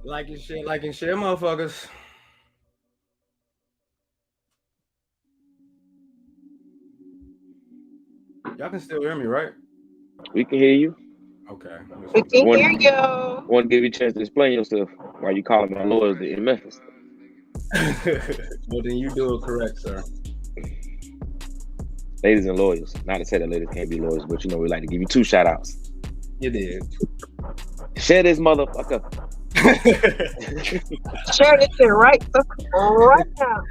like and share, motherfuckers. Y'all can still hear me, right? We can hear you. Okay. We can Want hear you. want to give you a chance to explain yourself while you calling my lawyers in Memphis. Well, then you do it correct, sir. Ladies and lawyers. Not to say that ladies can't be lawyers, but you know we like to give you 2 shout outs. You did. Share this motherfucker. Share this shit right now.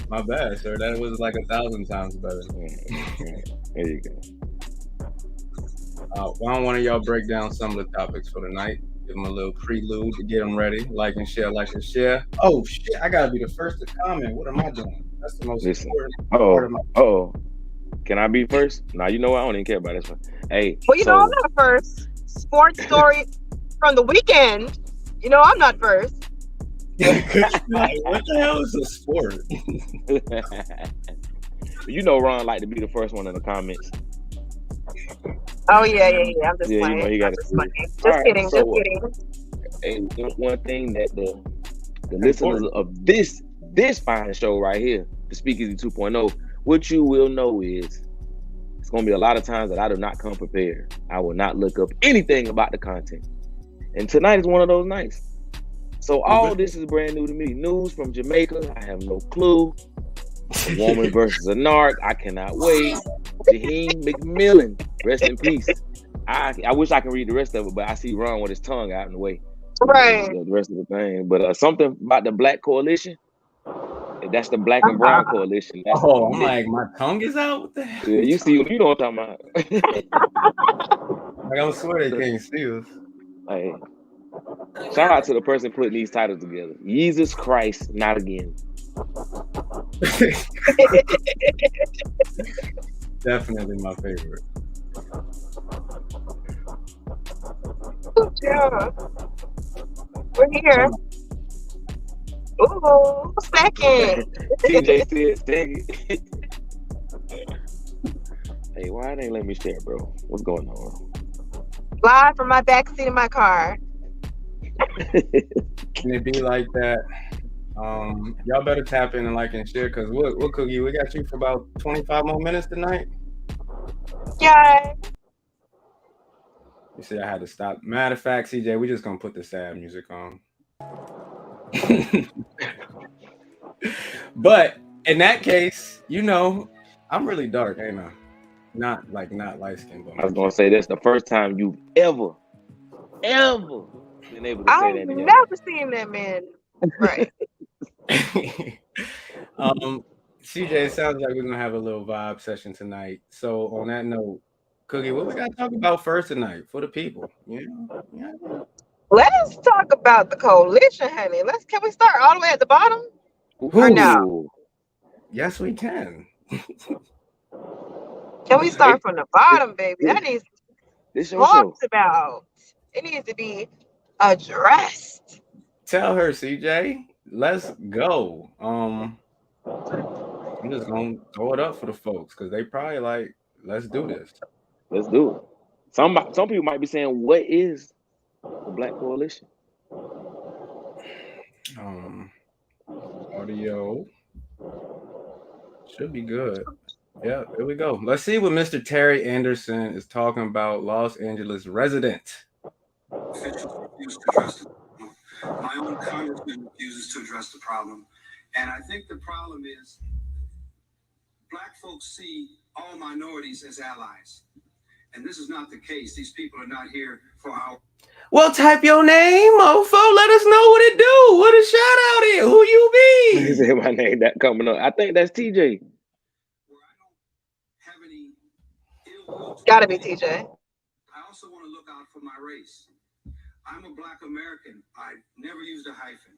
My bad, sir. That was like 1,000 times better. There you go. Why don't one of y'all break down some of the topics for the night? Give them a little prelude to get them ready. Like and share, like and share. Oh shit! I gotta be the first to comment. What am I doing? That's the most important part of my. Oh, can I be first? Nah, you know what? I don't even care about this one. Hey, well, you know I'm not first. Sports story from the weekend. You know I'm not first. What the hell is a sport? You know Ron like to be the first one in the comments. Oh yeah. I'm just playing. You know, you gotta just kidding. And one thing that the listeners of this fine show right here, the Speakeasy 2.0, what you will know is it's gonna be a lot of times that I do not come prepared. I will not look up anything about the content. And tonight is one of those nights. So all this is brand new to me. News from Jamaica, I have no clue. A woman versus a narc, I cannot wait. Jahiem Mcmillian, rest in peace. I wish I could read the rest of it, but I see Ron with his tongue out in the way. Right. The rest of the thing. But something about the Black Coalition. That's the Black and Brown Coalition. That's I'm like, my tongue is out? What the hell? Yeah, you know what I'm talking about. Like, I swear they can't see us. Hey, shout out to the person putting these titles together. Yezus CRICE, not again. Definitely my favorite. Yeah. We're here. Ooh, second. TJ said second. Hey, why they let me share, bro? What's going on? Live from my back seat of my car. Can it be like that? Y'all better tap in and like and share, because what Cookie, we got you for about 25 more minutes tonight. Yeah. You see, I had to stop. Matter of fact, CJ, we just gonna put the sad music on. But in that case, you know, I'm really dark, ain't I? Not light skinned. I was gonna say that's the first time you've ever been able to say that. I've never seen that man. Right. CJ, it sounds like we're gonna have a little vibe session tonight. So on that note, Cookie, what we gotta talk about first tonight for the people? You know? Yeah. Let us talk about the coalition, honey. Can we start all the way at the bottom? Or no? Yes, we can. Can we start from the bottom, baby? That needs to be talked about. It needs to be addressed. Tell her, CJ. Let's go. I'm just gonna throw it up for the folks because they probably like, let's do this. Let's do it. Some people might be saying, what is the Black Coalition? Audio should be good. Yeah, here we go. Let's see what Mr. Terry Anderson is talking about. Los Angeles resident. Officials refuse to address the problem. My own congressman refuses to address the problem. And I think the problem is Black folks see all minorities as allies. And this is not the case. These people are not here for our... Well, type your name, mofo. Let us know what it do. What a shout out here. Who you be? You say my name that coming up. I think that's TJ. Gotta be TJ. I also want to look out for my race. I'm a Black American. I never used a hyphen,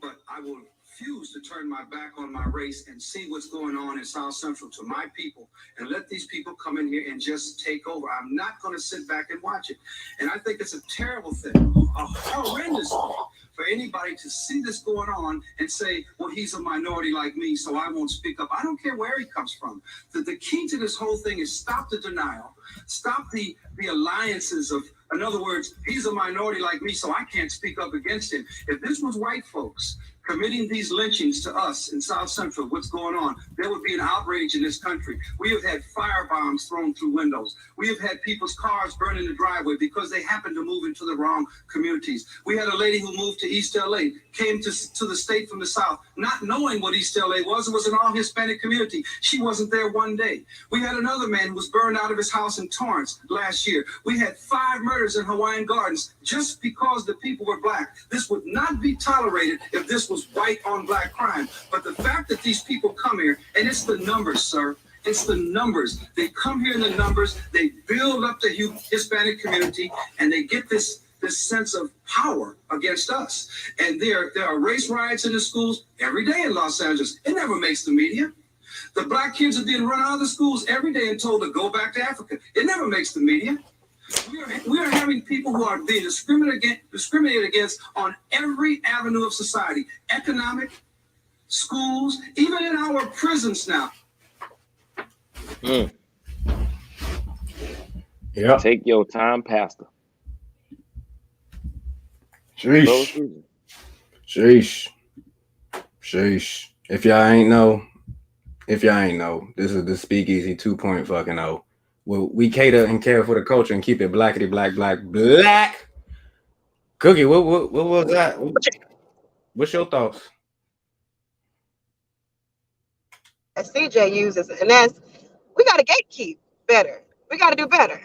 but I will refuse to turn my back on my race and see what's going on in South Central to my people and let these people come in here and just take over. I'm not going to sit back and watch it. And I think it's a terrible thing, a horrendous thing for anybody to see this going on and say, well, he's a minority like me, so I won't speak up. I don't care where he comes from. The key to this whole thing is stop the denial, stop the alliances of In other words, he's a minority like me, so I can't speak up against him. If this was white folks committing these lynchings to us in South Central, what's going on? There would be an outrage in this country. We have had firebombs thrown through windows. We have had people's cars burned in the driveway because they happened to move into the wrong communities. We had a lady who moved to East LA, came to the state from the South, not knowing what East LA was. It was an all Hispanic community. She wasn't there one day. We had another man who was burned out of his house in Torrance last year. We had 5 murders in Hawaiian Gardens just because the people were black. This would not be tolerated if this was white on black crime. But the fact that these people come here, and it's the numbers, sir. It's the numbers. They come here in the numbers. They build up the Hispanic community, and they get this sense of power against us. And there are race riots in the schools every day in Los Angeles. It never makes the media. The black kids are being run out of the schools every day and told to go back to Africa. It never makes the media. We are having people who are being discriminated against on every avenue of society, economic, schools, even in our prisons now. Yeah. Take your time, Pastor. Sheesh. If y'all ain't know, this is the Speakeasy 2.0. Well, we cater and care for the culture and keep it blackity black. Cookie, what was that? What's your thoughts? As CJ uses, and that's, we got to gatekeep better. We got to do better.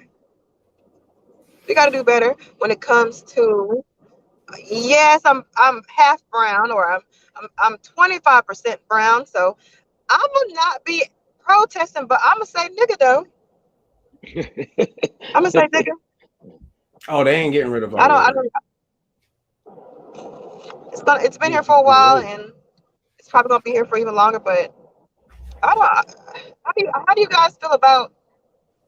We got to do better when it comes to, yes, I'm half brown, or I'm 25% brown, so I'm gonna not be protesting, but I'm gonna say nigga though. I'm gonna say nigga. Oh, they ain't getting rid of our I don't. It's been here for a while, and it's probably gonna be here for even longer. But I don't. How do you guys feel about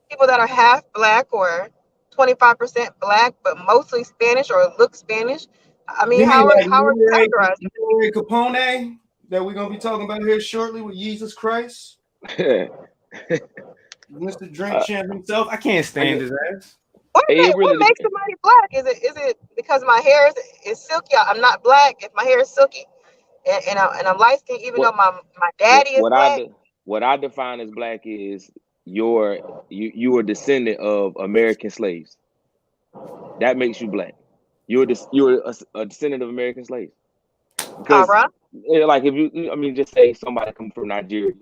people that are half black or 25% black, but mostly Spanish or look Spanish? I mean, how are categorized? Capone that we're gonna be talking about here shortly with Yezus CRICE. Mr. Drink Champ himself. I can't stand his ass. What makes somebody black? Is it because my hair is silky? I'm not black if my hair is silky, and I'm light skinned, even though my daddy is black. What I define as black is you are a descendant of American slaves. That makes you black. You're a descendant of American slaves. Because like if you just say somebody come from Nigeria,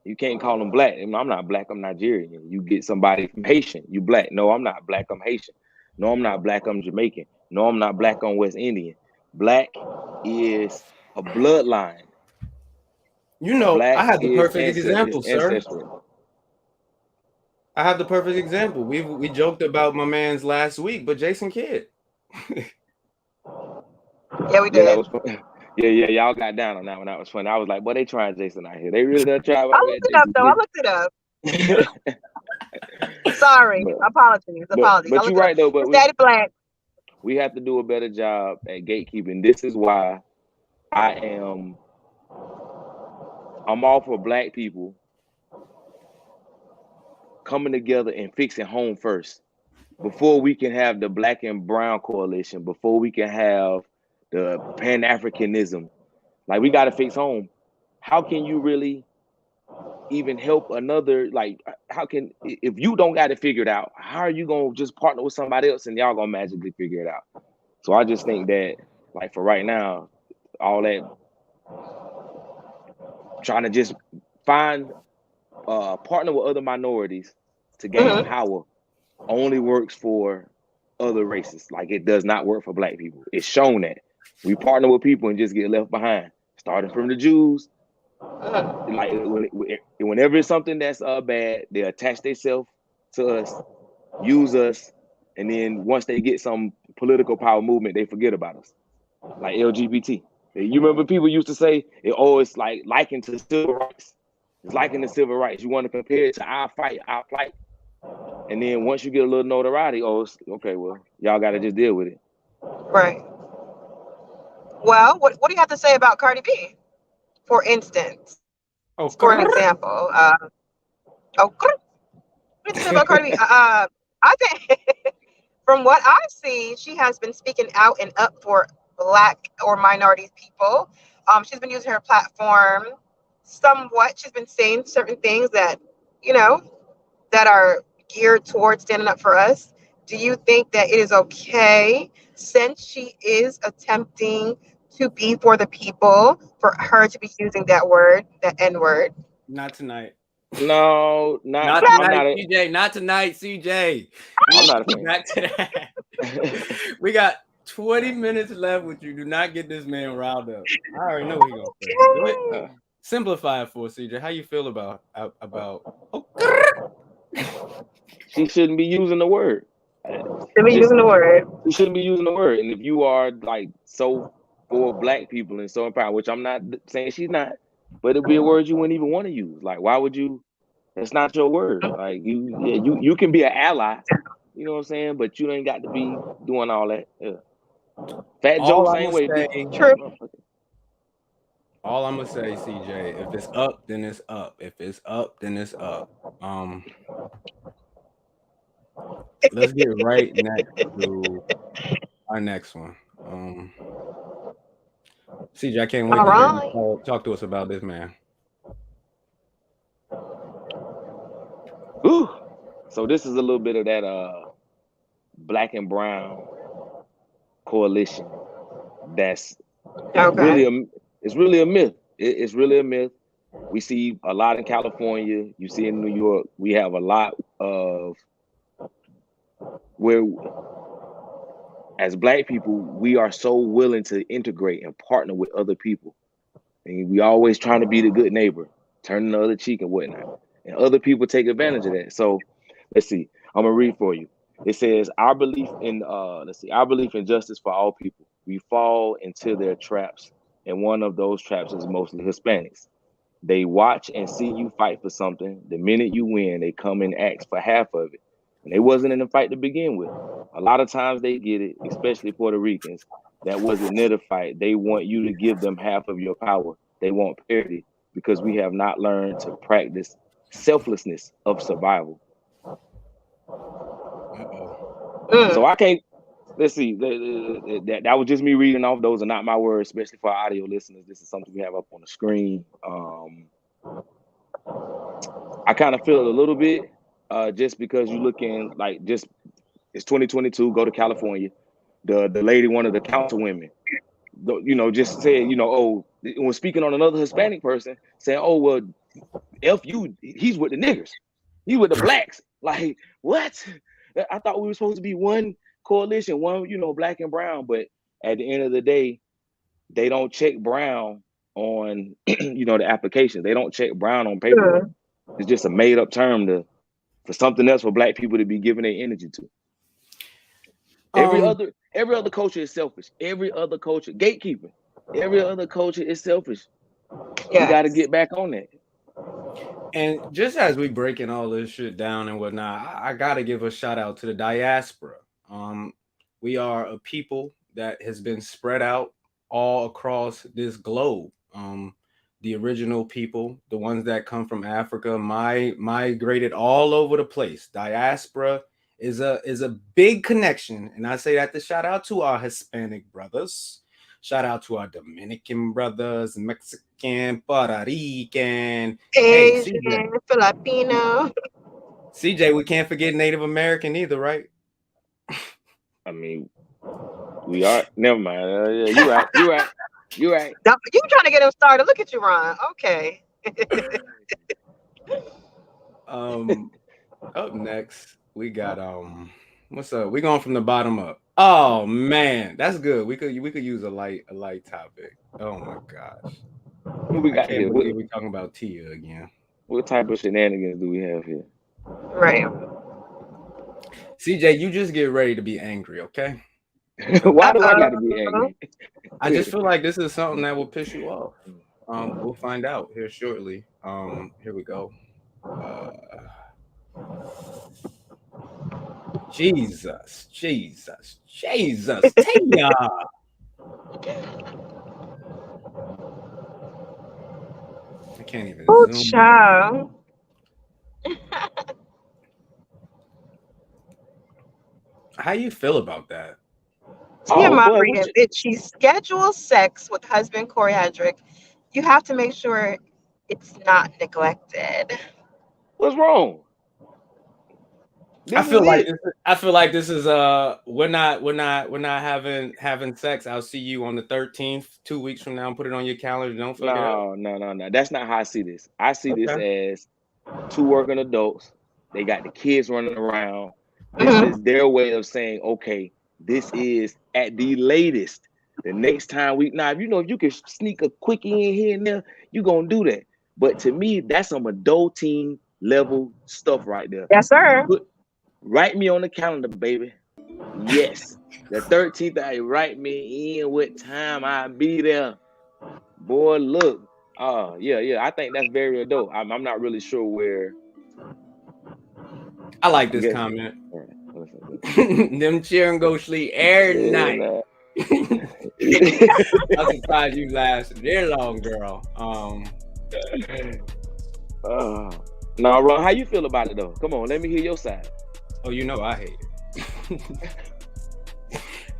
you can't call them black. I'm not black, I'm Nigerian. You get somebody from Haitian, you black. No, I'm not black, I'm Haitian. No, I'm not black, I'm Jamaican. No, I'm not black, I'm West Indian. Black is a bloodline. I have the perfect example, sir. I have the perfect example. We joked about my man's last week, but Jason Kidd. Yeah, we did. Yeah, that was fun. Yeah, y'all got down on that one. That was funny. I was like, boy, they trying Jason out here. They really done try. I looked it up, though. I looked it up. Sorry. Apologies. But you're right, though. But Daddy Black. We have to do a better job at gatekeeping. This is why I'm all for black people coming together and fixing home first. Before we can have the black and brown coalition, before we can have the Pan-Africanism, like we got to fix home. How can you really even help another? Like, if you don't got it figured out, how are you going to just partner with somebody else and y'all going to magically figure it out? So I just think that, like, for right now, all that trying to just find partner with other minorities to gain power only works for other races. Like, it does not work for black people. It's shown that we partner with people and just get left behind, starting from the Jews. Like, whenever it's something that's bad, they attach themselves to us, use us, and then once they get some political power movement, they forget about us. Like LGBT. You remember people used to say, it's like likened to civil rights. It's likened to civil rights. You want to compare it to our fight, our plight. And then once you get a little notoriety, okay, well, y'all got to just deal with it. Right. Well, what do you have to say about Cardi B, for instance? For an example. What do you say about Cardi B? I think from what I see, she has been speaking out and up for Black or minority people. She's been using her platform somewhat. She's been saying certain things that, you know, that are geared towards standing up for us. Do you think that it is okay, since she is attempting to be for the people, for her to be using that word, that N word? Not tonight. No, Not I'm tonight, not. CJ. Not tonight, CJ. I'm not a Get fan. back to that. We got 20 minutes left with you. Do not get this man riled up. I already know what he's gonna say. Go ahead. Simplify it for us, CJ. How you feel about She shouldn't be using the word. Using the word. She shouldn't be using the word. And if you are like so for Black people and so empowered, which I'm not saying she's not, but it'd be a word you wouldn't even want to use. Like, why would you? That's not your word. Like you can be an ally. You know what I'm saying? But you ain't got to be doing all that. Yeah. Fat Joe, all same way. True. All I'm gonna say, CJ, if it's up, then it's up. If it's up, then it's up. Let's get right next to our next one. CJ, I can't wait to hear you talk to us about this man. Ooh. So this is a little bit of that Black and brown coalition. That's really it's really a myth. It's really a myth. We see a lot in California. You see in New York. We have a lot of where, as Black people, we are so willing to integrate and partner with other people. And we always trying to be the good neighbor, turning the other cheek and whatnot. And other people take advantage of that. So let's see. I'm gonna read for you. It says, our belief in justice for all people. We fall into their traps, and one of those traps is mostly Hispanics. They watch and see you fight for something. The minute you win, they come and ask for half of it. And they wasn't in the fight to begin with. A lot of times they get it, especially Puerto Ricans. That wasn't near the fight. They want you to give them half of your power. They want parity because we have not learned to practice selflessness of survival. So I can't. Let's see. That was just me reading off. Those are not my words, especially for our audio listeners. This is something we have up on the screen. I kind of feel it a little bit, just because you're looking like just it's 2022. Go to California. The lady, one of the councilwomen, just said, when speaking on another Hispanic person, saying, "Oh well, F you, he's with the niggers, he with the blacks." Like, what? I thought we were supposed to be one coalition, one, Black and brown. But at the end of the day, they don't check brown on, the application. They don't check brown on paper. It's just a made up term for something else for Black people to be giving their energy to. Every other culture is selfish. Every other culture, gatekeeping. Every other culture is selfish. Yes. We got to get back on that. And just as we breaking all this shit down and whatnot, I gotta give a shout out to the diaspora. We are a people that has been spread out all across this globe. The original people, the ones that come from Africa, migrated all over the place. Diaspora is a big connection, and I say that to shout out to our Hispanic brothers. Shout out to our Dominican brothers, Mexican, Puerto Rican, Asian, Filipino. CJ, we can't forget Native American either, right? I mean, we are. Never mind. You're right. You're right. You're right. You trying to get him started? Look at you, Ron. Okay. Up next, we got what's up? We going from the bottom up. Oh man, that's good. We could use a light topic. Oh my gosh. What we got here? We're talking about Tia again. What type of shenanigans do we have here? Right. CJ, you just get ready to be angry, okay? Why do I got to be angry? I just feel like this is something that will piss you off. We'll find out here shortly. Here we go. Jesus, Tia. I can't even zoom. Child. How you feel about that? Tia Oh boy, Mowry, if she schedules sex with husband Corey Hedrick, you have to make sure it's not neglected. what's wrong? I This is feel like it. this is we're not having sex. I'll see you on the 13th, 2 weeks from now. Put it on your calendar. Don't fuck it up. No. That's not how I see this. I see this Okay. as two working adults. They got the kids running around. This Mhm. is their way of saying, okay, this is at the latest. The next time if you can sneak a quickie in here and there, you're gonna do that. But to me, that's some adulting level stuff right there. Yes, sir. Write me on the calendar, baby. Yes. The 13th, I write me in what time I be there. Boy, look. Yeah. I think that's very adult. I'm not really sure where. I like this comment. Them cheering go sleep every night. I'm surprised you lasted very long, girl. No, Ron, how you feel about it though? Come on, let me hear your side. Oh, you know I hate it.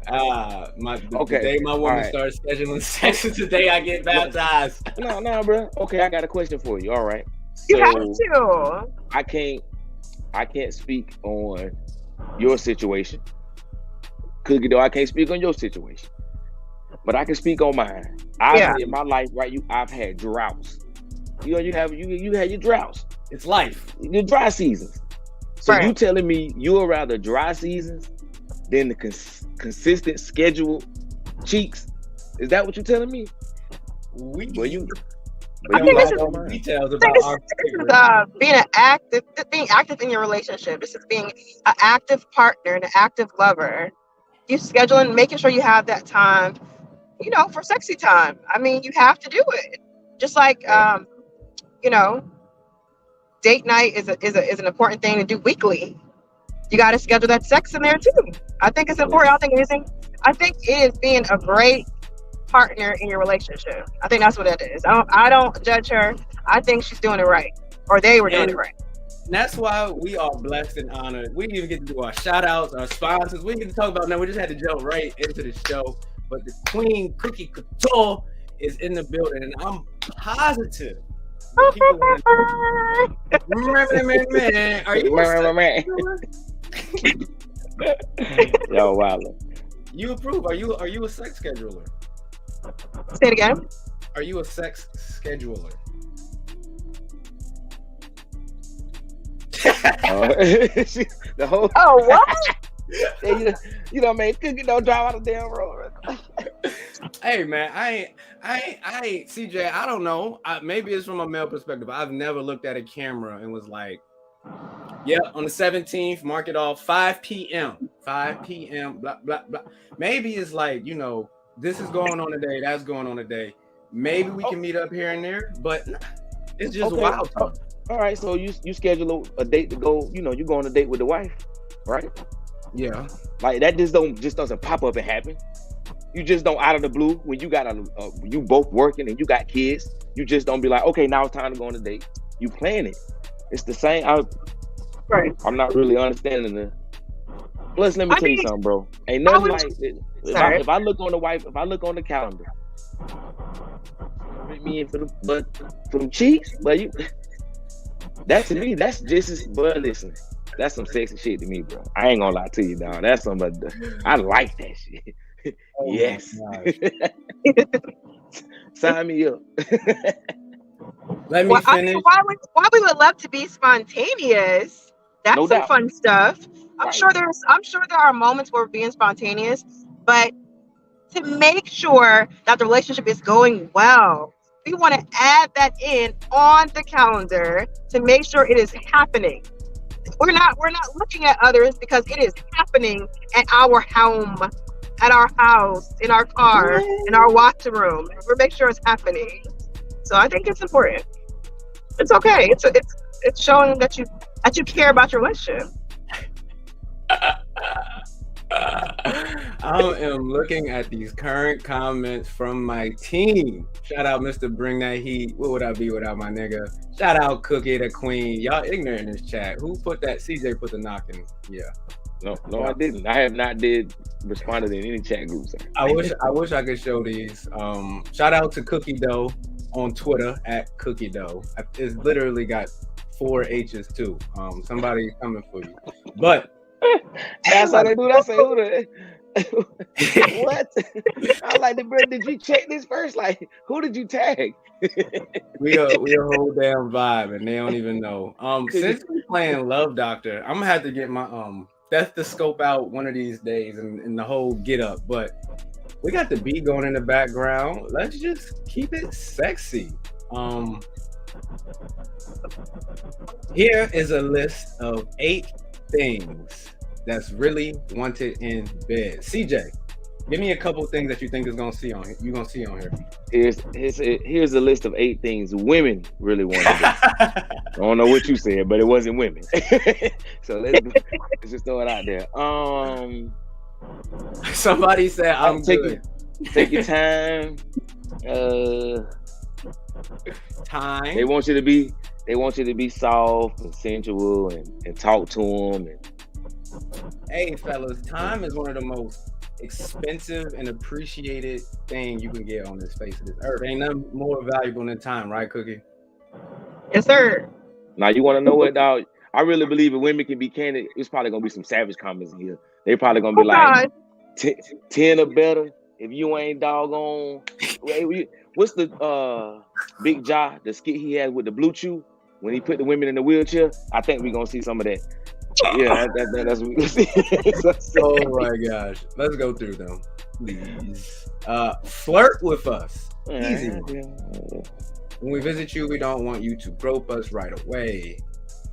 The day my woman starts scheduling sex is the day I get baptized. No, bro. Okay, I got a question for you. All right. You have to. I can't speak on your situation. Cookie though, I can't speak on your situation. But I can speak on mine. In my life, right? I've had droughts. You had your droughts. It's life. Your dry seasons. So you telling me you would rather dry seasons than the consistent scheduled cheeks? Is that what you're telling me? I think this is details about being active in your relationship. This is being an active partner and an active lover. You scheduling, making sure you have that time, for sexy time. I mean, you have to do it. Just like date night is an important thing to do weekly. You got to schedule that sex in there too. I think it's important. I think it is being a great partner in your relationship. I think that's what it is. I don't judge her. I think she's doing it right, or they were doing it right. That's why we are blessed and honored. We didn't even get to do our shout outs, our sponsors. We didn't get to talk about that. We just had to jump right into the show. But the Queen Cookie Couture is in the building, and I'm positive. Man, are you Yo, wow. You approve? Are you a sex scheduler? Say it again. Are you a sex scheduler? The whole. Oh, what? Man, Cookie don't drive out of damn road. Hey man, I CJ, I don't know. Maybe it's from a male perspective. I've never looked at a camera and was like, yeah, on the 17th, mark it off, 5 p.m., blah, blah, blah. Maybe it's like, this is going on today, that's going on today. Maybe we can meet up here and there, but it's just wild. All right, so you schedule a date to go, you go on a date with the wife, right? Yeah. Like that just doesn't pop up and happen. You just don't out of the blue when you got you both working and you got kids. You just don't be like, okay, now it's time to go on a date. You plan it. It's the same. I'm not really understanding the. Plus, let me tell you something, bro. Ain't nothing like if I look on the wife, if I look on the calendar, me in for them cheeks, but that to me, that's just as. But listen, that's some sexy shit to me, bro. I ain't gonna lie to you, dog. That's some. I like that shit. Oh, yes. Sign me up. Let me finish. Why we would love to be spontaneous. That's some fun stuff. I'm sure there are moments where we're being spontaneous, but to make sure that the relationship is going well, we want to add that in on the calendar to make sure it is happening. We're not looking at others because it is happening at our home, at our house, in our car, in our watch room. We make sure it's happening. So I think it's important. It's okay. It's showing that you care about your relationship. I am looking at these current comments from my team. Shout out Mr. Bring That Heat. What would I be without my nigga? Shout out Cookie the Queen. Y'all ignorant in this chat. Who put that? CJ put the knocking. Yeah. No, I didn't. I have not responded in any chat groups. I wish I could show these. Shout out to Cookie Dough on Twitter at Cookie Dough. It's literally got 4 H's too. Somebody coming for you. But that's how they do that. I say, who the what? I like the brother. Did you check this first? Like, who did you tag? we a whole damn vibe, and they don't even know. Since we're playing Love Doctor, I'm gonna have to get my stethoscope out one of these days and the whole get up. But we got the beat going in the background. Let's just keep it sexy. Here is a list of 8 things that's really wanted in bed. CJ, give me a couple things that you think is gonna see on here. You gonna see on here. Here's a list of 8 things women really want to do. I don't know what you said, but it wasn't women. So let's just throw it out there. Somebody said I'm good. Take your time. Time. They want you to be soft and sensual and talk to them. Hey fellas, time is one of the most expensive and appreciated thing you can get on this face of this earth. Ain't nothing more valuable than time, right, Cookie? Yes, sir. Now you want to know what, dog? I really believe if women can be candid, it's probably gonna be some savage comments in here. They probably gonna be like 10 or better. If you ain't doggone, what's the Big Jah, the skit he had with the Blue Chew when he put the women in the wheelchair? I think we're gonna see some of that. Yeah, that's what we see. Oh my gosh. Let's go through them, please. Flirt with us. Easy one. When we visit you, we don't want you to grope us right away.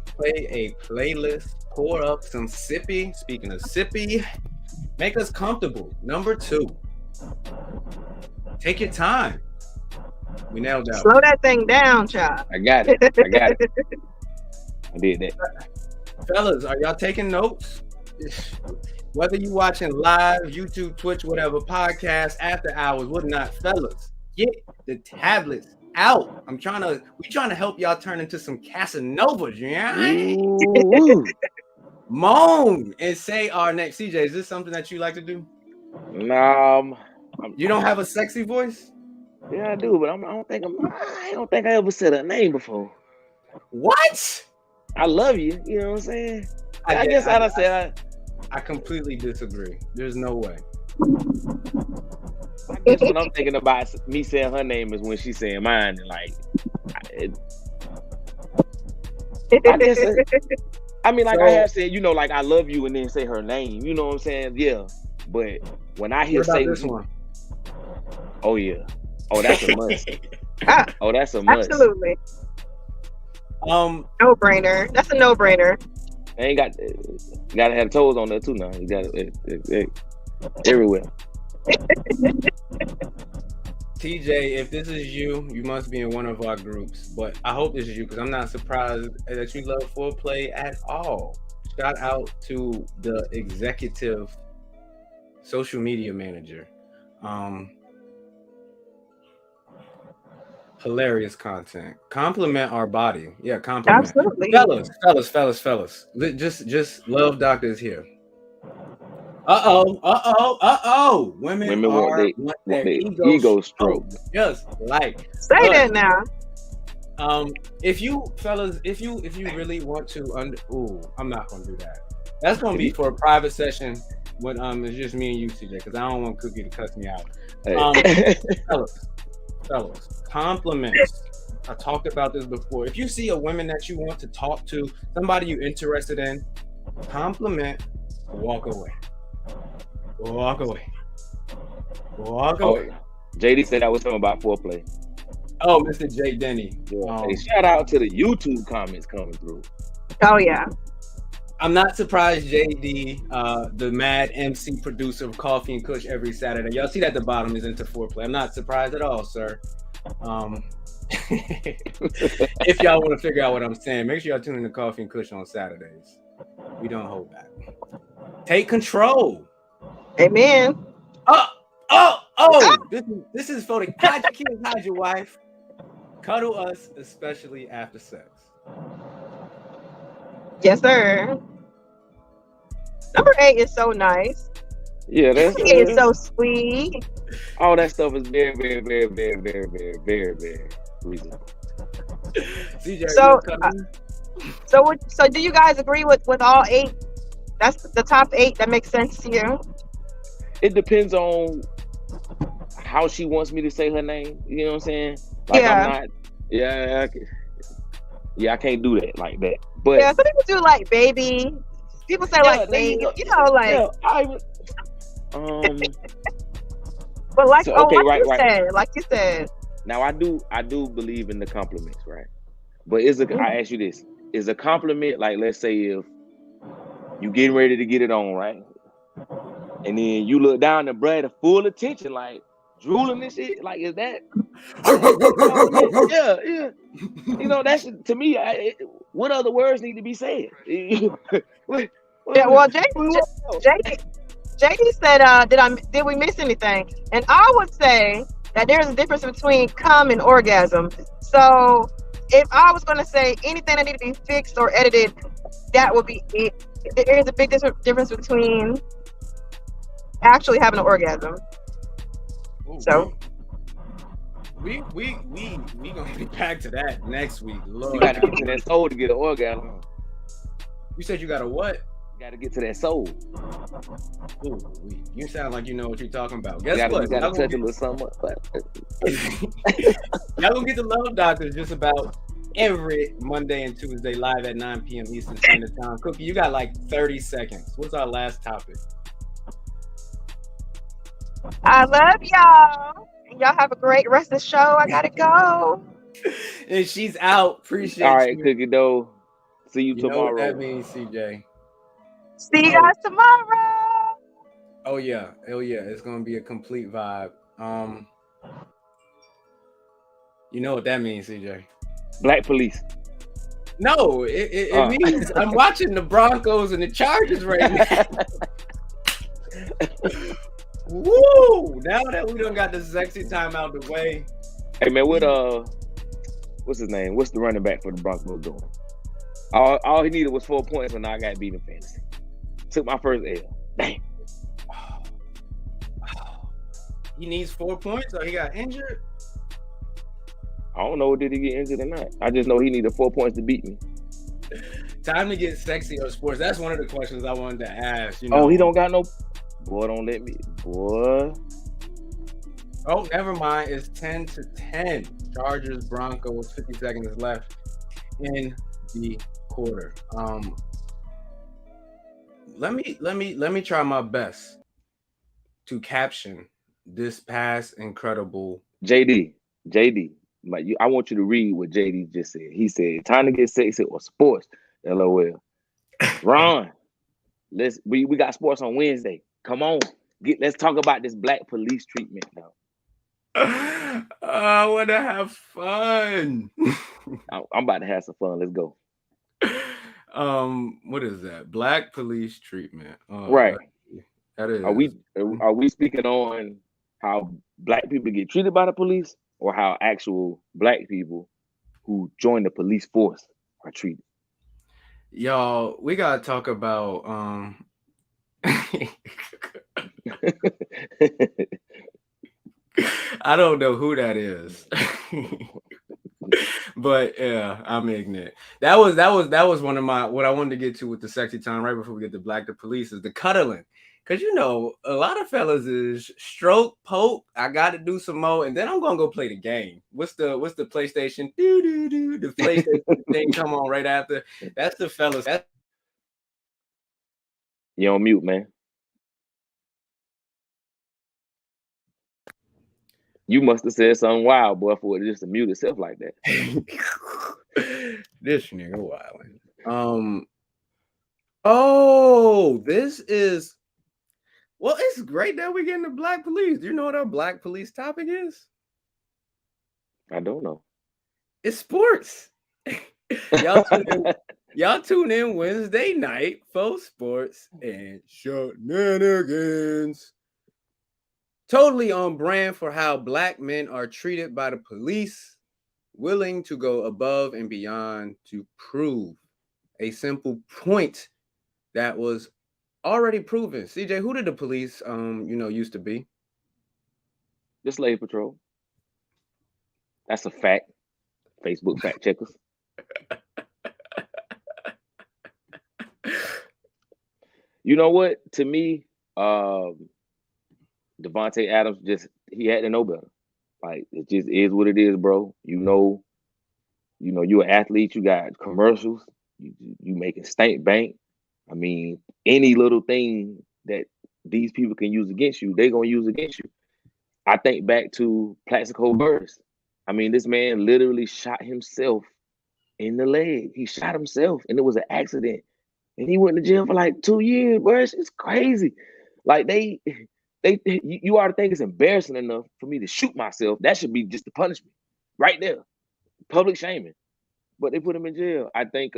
Play a playlist. Pour up some sippy. Speaking of sippy, make us comfortable. Number 2. Take your time. We nailed that. Slow that thing down, child. I got it. I did that. Fellas, are y'all taking notes? Whether you watching live, YouTube, Twitch, whatever, podcast, after hours, whatnot, fellas, get the tablets out. We trying to help y'all turn into some Casanovas, yeah? Moan and say our next. CJ, is this something that you like to do? No. You don't have a sexy voice? Yeah, I do, but I don't think I ever said a name before. What? I love you. You know what I'm saying? I completely disagree. There's no way. I guess what I'm thinking about me saying her name is when she's saying mine. And like, I guess. I have said, like I love you, and then say her name. You know what I'm saying? Yeah. But when I hear say this one, oh yeah, oh that's a must. Oh, that's a must. Absolutely. No brainer. That's a no brainer. I ain't gotta have toes on there too now. You got it everywhere. TJ, if this is you, you must be in one of our groups. But I hope this is you because I'm not surprised that you love foreplay at all. Shout out to the executive social media manager. Hilarious content. Compliment our body. Yeah, compliment. Absolutely. Fellas. Just Love Doctor is here. Women want their ego stroked. Just like say that now. If you really want to I'm not gonna do that. That's gonna be for a private session when it's just me and you, CJ, because I don't want Cookie to cuss me out. Fellas, compliments. I talked about this before. If you see a woman that you want to talk to, somebody you're interested in, compliment, walk away. JD said that was something about foreplay. Oh, Mr. J. Denny. Hey, shout out to the YouTube comments coming through. Oh yeah. I'm not surprised JD, the mad MC producer of Coffee and Kush every Saturday. Y'all see that at the bottom is into foreplay. I'm not surprised at all, sir. If y'all want to figure out what I'm saying, make sure y'all tune in to Coffee and Kush on Saturdays. We don't hold back. Take control. Amen. This is for the hide your kids, hide your wife. Cuddle us, especially after sex. Yes, sir. Number 8 is so nice. Yeah, that's It's so sweet. all that stuff is very, very, very, very, very, very, very, very reasonable. CJ, So, so do you guys agree with all 8? That's the top 8 that makes sense to you? It depends on how she wants me to say her name. You know what I'm saying? Like Yeah. I'm not. I can't do that like that. But yeah, some people do like baby. People say like babe. You know, like. Yeah, But like, so, okay, like you said. Now I do believe in the compliments, right? But I ask you this: is a compliment like, let's say if you getting ready to get it on, right? And then you look down and Brad full attention, like drooling and shit. Like, is that? Yeah. You know, that's to me. What other words need to be said? Yeah. Well, JD said, "Did we miss anything?" And I would say that there's a difference between cum and orgasm. So, if I was going to say anything that need to be fixed or edited, that would be it. There is a big difference between actually having an orgasm. Ooh, so we gonna be back to that next week. Lord, you gotta get to that soul to get an orgasm. You said you got a what? You gotta get to that soul. Ooh, you sound like you know what you're talking about. Guess what? You gotta touch a little something. Y'all gonna get the Love Doctors just about every Monday and Tuesday live at 9 p.m. Eastern Standard Time. Cookie, you got like 30 seconds. What's our last topic? I love y'all. Y'all have a great rest of the show. I gotta go. And she's out. Appreciate All right, you. Cookie Dough. See you tomorrow. Know what that means, CJ. See you guys tomorrow. Oh yeah. It's gonna be a complete vibe. You know what that means, CJ? Black police. No, it means I'm watching the Broncos and the Chargers right now. Woo! Now that we done got the sexy time out the way. Hey man, what's his name? What's the running back for the Broncos doing? All he needed was 4 points, and now I got beat in fantasy. Took my first L. Damn. He needs 4 points, or he got injured? I don't know, did he get injured or not? I just know he needed 4 points to beat me. Time to get sexy on sports. That's one of the questions I wanted to ask. You know? Oh, he don't got no. Boy, don't let me. Boy. Oh, never mind. It's 10-10. Chargers, Broncos. 50 seconds left in the quarter. Let me try my best to caption this past incredible. JD. I want you to read what JD just said. He said, "Time to get sexy or sports." LOL. Ron, we got sports on Wednesday. Come on, let's talk about this black police treatment now. I want to have fun. I'm about to have some fun. Let's go. What is that? Black police treatment. Right. That is. Are we speaking on how black people get treated by the police, or how actual black people who join the police force are treated? Y'all, we gotta talk about I don't know who that is. But yeah, I'm ignorant. That was one of what I wanted to get to with the sexy time right before we get to black the police is the cuddling. Cause you know, a lot of fellas is stroke, poke, I gotta do some more, and then I'm gonna go play the game. What's the PlayStation? The PlayStation thing come on right after. That's the fellas. You're on mute, man. You must have said something wild, boy, for it just to mute itself like that. This nigga wilding. Oh, this is. Well, it's great that we're getting the black police. Do you know what our black police topic is? I don't know. It's sports. Y'all tune in Wednesday night for sports and shenanigans. Totally on brand for how black men are treated by the police, willing to go above and beyond to prove a simple point that was already proven. CJ, who did the police used to be? The Slave Patrol. That's a fact. Facebook fact checkers. You know what? To me, Devontae Adams he had to know better. Like, it just is what it is, bro. You're an athlete. You got commercials. You making stank bank. I mean, any little thing that these people can use against you, they're gonna use against you. I think back to Plaxico Burress. I mean, this man literally shot himself in the leg. He shot himself, and it was an accident. And he went to jail for like 2 years, bro. It's crazy. Like you ought to think it's embarrassing enough for me to shoot myself. That should be just the punishment, right there, public shaming. But they put him in jail. I think.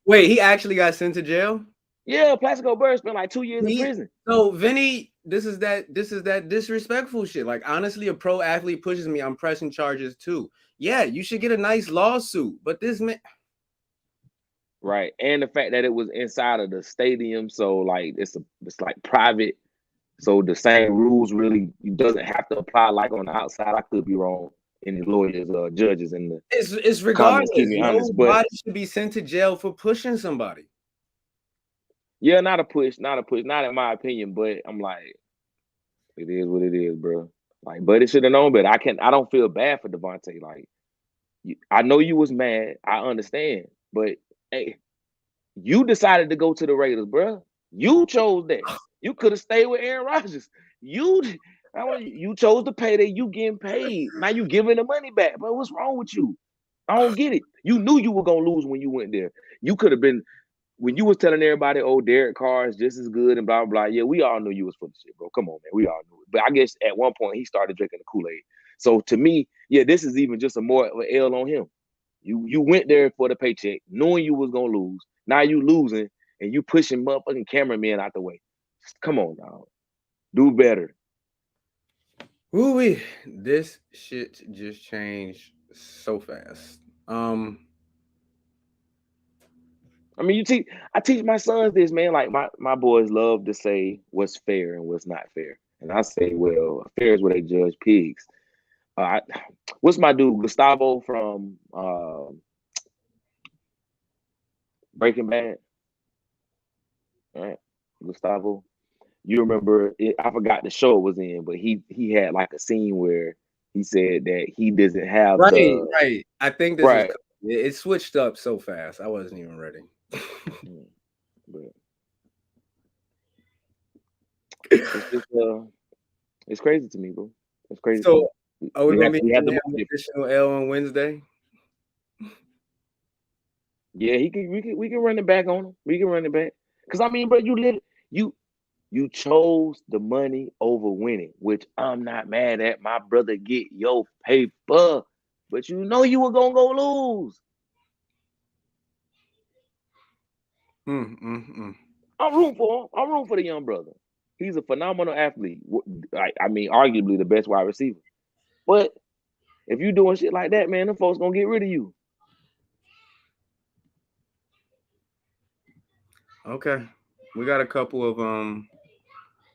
Wait, he actually got sent to jail? Yeah, Plaxico Burress spent like 2 years in prison. So Vinny, this is that disrespectful shit. Like, honestly, a pro athlete pushes me, I'm pressing charges too. Yeah, you should get a nice lawsuit, but this man. Right, and the fact that it was inside of the stadium, so like it's like private, so the same rules really doesn't have to apply like on the outside. I could be wrong. Any lawyers or judges in the it's regardless. Keep me honest, but nobody should be sent to jail for pushing somebody. Yeah, not a push, not in my opinion. But I'm like, it is what it is, bro. Like, but it should have known better. I don't feel bad for Devontae. Like, I know you was mad. I understand, but hey, you decided to go to the Raiders, bro. You chose that. You could have stayed with Aaron Rodgers. You chose the payday. You getting paid. Now you giving the money back. But what's wrong with you? I don't get it. You knew you were gonna lose when you went there. You could have been when you was telling everybody, "Oh, Derek Carr is just as good," and blah blah blah. Yeah, we all knew you was full of shit, bro. Come on, man. We all knew it. But I guess at one point he started drinking the Kool-Aid. So to me, yeah, this is even just a more of an L on him. You went there for the paycheck, knowing you was gonna lose. Now you losing, and you pushing motherfucking cameramen out the way. Come on, dog. Do better. Ooh-wee. This shit just changed so fast. I mean, I teach my sons this, man. Like my boys love to say what's fair and what's not fair. And I say, well, fair is where they judge pigs. What's my dude, Gustavo from Breaking Bad? All right, Gustavo. You remember? I forgot the show it was in, but he had like a scene where he said that he doesn't have right. I think this right. It switched up so fast. I wasn't even ready. But it's crazy to me, bro. It's crazy. So, are we gonna be additional L on Wednesday? Yeah, we can run it back on him. We can run it back. Cause I mean, bro, you chose the money over winning, which I'm not mad at. My brother, get your paper, but you know you were gonna go lose. I'm rooting for him. I'm rooting for the young brother. He's a phenomenal athlete. I mean, arguably the best wide receiver. But if you doing shit like that, man, them folks gonna get rid of you. Okay, we got a couple of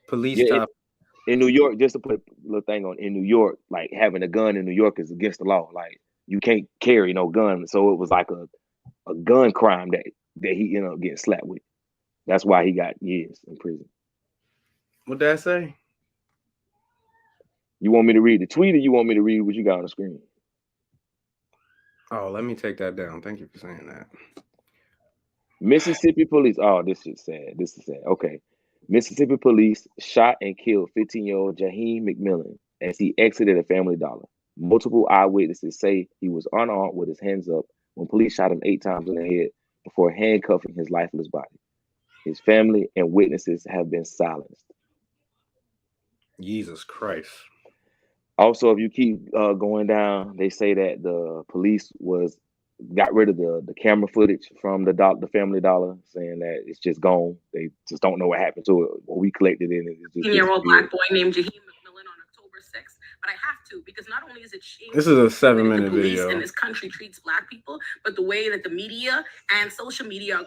police topics. In New York, just to put a little thing on, in New York, like having a gun in New York is against the law. Like you can't carry no gun. So it was like a gun crime that he ended up getting slapped with. That's why he got years in prison. What'd that say? You want me to read the tweet or you want me to read what you got on the screen? Oh, let me take that down. Thank you for saying that. Mississippi police. Oh, this is sad. This is sad. Okay. Mississippi police shot and killed 15-year-old Jahiem Mcmillian as he exited a Family Dollar. Multiple eyewitnesses say he was unarmed with his hands up when police shot him 8 times in the head before handcuffing his lifeless body. His family and witnesses have been silenced. Jesus Christ. Also, if you keep going down, they say that the police got rid of the camera footage from the Family Dollar, saying that it's just gone. They just don't know what happened to it. Well, we collected it. And it's just 15-year-old black boy named Jahiem Mcmillian on October 6th. But I have to, because not only is it shameful, this is a 7-minute the police video in this country treats black people, but the way that the media and social media are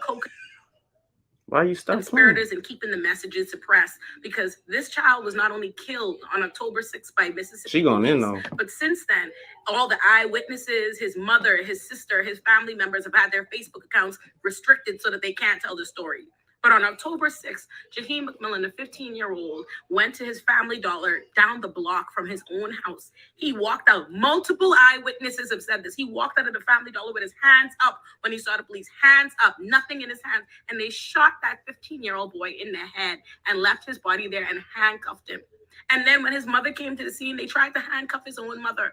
Why you stop conspirators and keeping the messages suppressed, because this child was not only killed on October 6th by Mississippi She going in police, though. but since then, all the eyewitnesses, his mother, his sister, his family members have had their Facebook accounts restricted so that they can't tell the story. But on October 6th, Jahiem Mcmillian, a 15-year-old, went to his Family Dollar down the block from his own house. He walked out. Multiple eyewitnesses have said this. He walked out of the Family Dollar with his hands up when he saw the police. Hands up, nothing in his hands. And they shot that 15-year-old boy in the head and left his body there and handcuffed him. And then when his mother came to the scene, they tried to handcuff his own mother.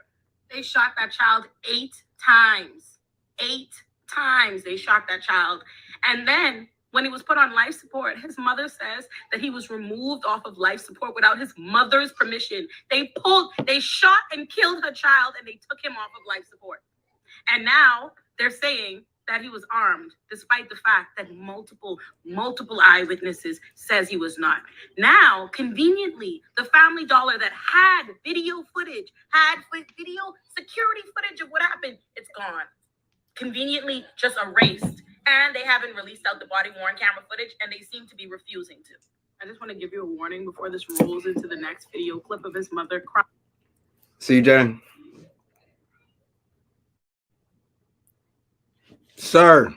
They shot that child 8 times. 8 times they shot that child. And then when he was put on life support, his mother says that he was removed off of life support without his mother's permission. They shot and killed her child, and they took him off of life support. And now they're saying that he was armed, despite the fact that multiple eyewitnesses says he was not. Now, conveniently, the Family Dollar that had video footage, had video security footage of what happened, it's gone. Conveniently just erased. And they haven't released out the body-worn camera footage, and they seem to be refusing to. I just want to give you a warning before this rolls into the next video clip of his mother crying. CJ. Sir.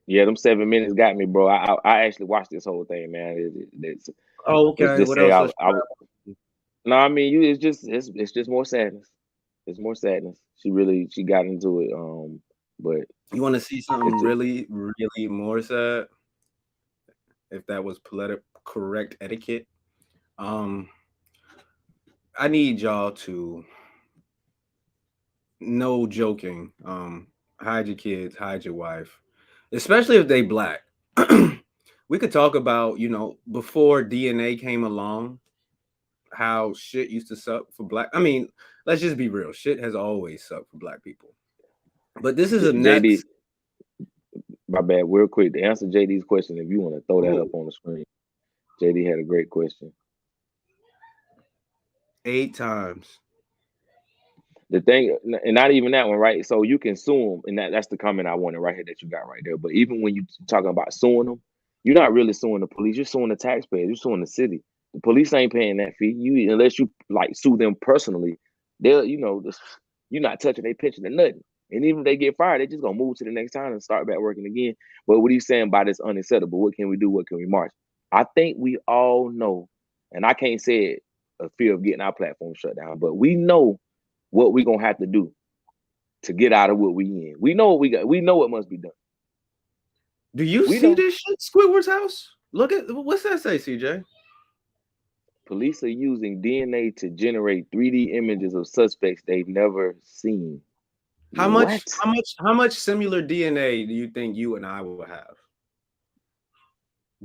Yeah, them 7 minutes got me, bro. I actually watched this whole thing, man. It's okay. Just what say else? No, I mean, it's just more sadness. It's more sadness. She got into it. But you want to see something really, really more sad? If that was correct etiquette, I need y'all to, no joking, hide your kids, hide your wife, especially if they Black. We could talk about, before DNA came along, how shit used to suck for Black. I mean, let's just be real. Shit has always sucked for Black people. But this is a JD. My bad. Real quick, to answer JD's question, if you want to throw that up on the screen, JD had a great question. 8 times. The thing, and not even that one, right? So you can sue them, and that's the comment I wanted right here that you got right there. But even when you talking about suing them, you're not really suing the police. You're suing the taxpayers. You're suing the city. The police ain't paying that fee. Unless you like sue them personally, they'll, you're not touching their pension or nothing. And even if they get fired, they just gonna move to the next town and start back working again. But what are you saying by this unacceptable? What can we do? What can we march? I think we all know, and I can't say it a fear of getting our platform shut down, but we know what we're gonna have to do to get out of what we in. We know what we got. We know what must be done. Do you see this shit, Squidward's house? Look at what's that say, CJ? Police are using DNA to generate 3D images of suspects they've never seen. How much similar DNA do you think you and I will have?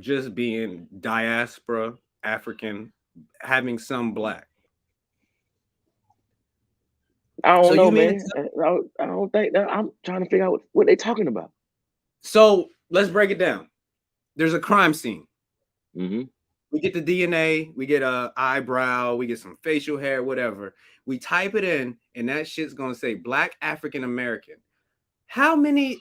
Just being diaspora, African, having some Black. I don't know, man. I don't think that. I'm trying to figure out what they're talking about. So let's break it down. There's a crime scene. Mm-hmm. We get the DNA, we get a eyebrow, we get some facial hair, whatever. We type it in, and that shit's gonna say Black African American. How many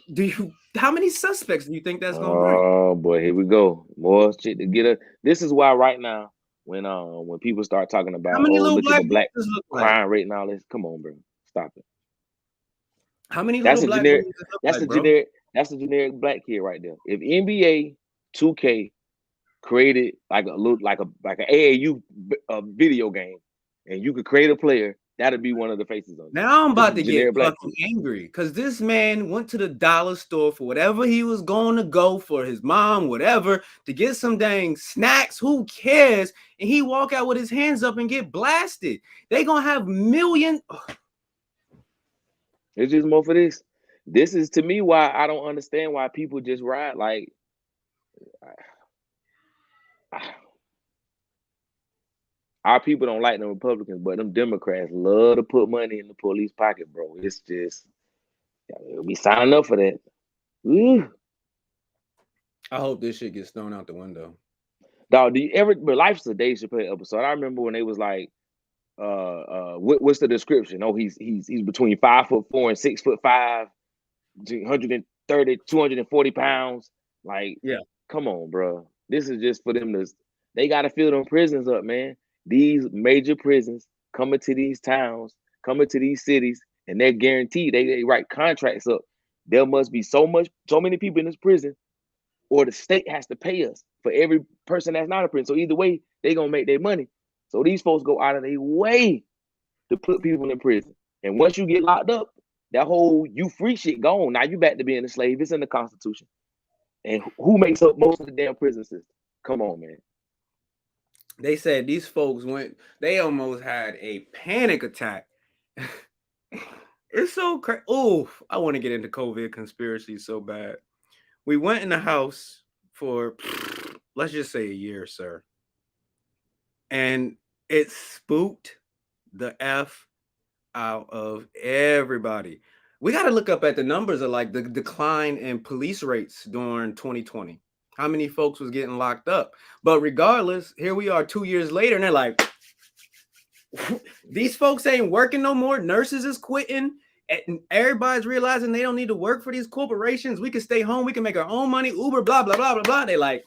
suspects do you think that's gonna bring? Oh boy, here we go. More shit to get us. This is why right now, when people start talking about how many little Black crime like? rate and all this, come on, bro, stop it. How many that's little a Black generic? That's like, That's a generic Black kid right there. If NBA 2K created like an AAU video game, and you could create a player, that'd be one of the faces on it. Now I'm about to get fucking angry because this man went to the dollar store for whatever he was going to go for his mom, whatever, to get some dang snacks. Who cares? And he walk out with his hands up and get blasted. They gonna have million. It's just more for this. This is to me why I don't understand why people just ride like. Our people don't like the Republicans, but them Democrats love to put money in the police pocket, bro. It's just we signing up for that. Ooh. I hope this shit gets thrown out the window. Dog, but Life's a Dave Chappelle episode. I remember when they was like, what's the description? Oh, he's between 5'4" and 6'5", 130, 240 pounds. Like, yeah. Come on, bro. This is just for them to. They got to fill them prisons up, man. These major prisons coming to these towns, coming to these cities, and they're guaranteed. They write contracts up. There must be so many people in this prison, or the state has to pay us for every person that's not in prison. So either way, they gonna make their money. So these folks go out of their way to put people in prison. And once you get locked up, that whole you free shit gone. Now you back to being a slave. It's in the Constitution. And who makes up most of the damn prison system? Come on, man. They said these folks they almost had a panic attack. It's so crazy. Oh, I want to get into COVID conspiracy so bad. We went in the house for, let's just say, a year, sir. And it spooked the F out of everybody. We got to look up at the numbers of like the decline in police rates during 2020. How many folks was getting locked up? But regardless, here we are 2 years later, and they're like, these folks ain't working no more. Nurses is quitting. And everybody's realizing they don't need to work for these corporations. We can stay home. We can make our own money. Uber, blah, blah, blah, blah, blah. They like,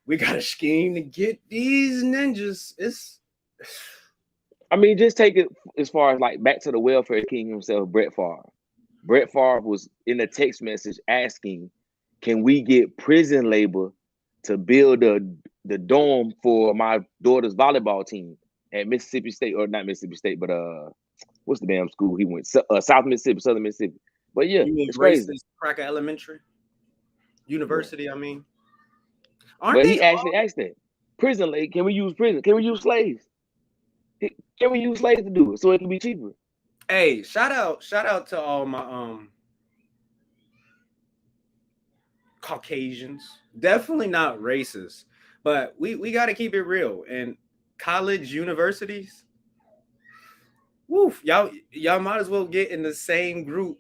we got a scheme to get these ninjas. I mean, just take it as far as like back to the welfare king himself, Brett Favre. Brett Favre was in a text message asking, can we get prison labor to build the dorm for my daughter's volleyball team at Mississippi State, or not Mississippi State, but what's the damn school he went? South Mississippi, Southern Mississippi. But yeah, it's crazy. Cracker Elementary University, I mean. But he actually asked that. Prison labor, can we use prison? Can we use slaves? Can we use slaves to do it so it can be cheaper? Hey, shout out to all my Caucasians. Definitely not racist, but we got to keep it real. And college universities, woof, y'all might as well get in the same group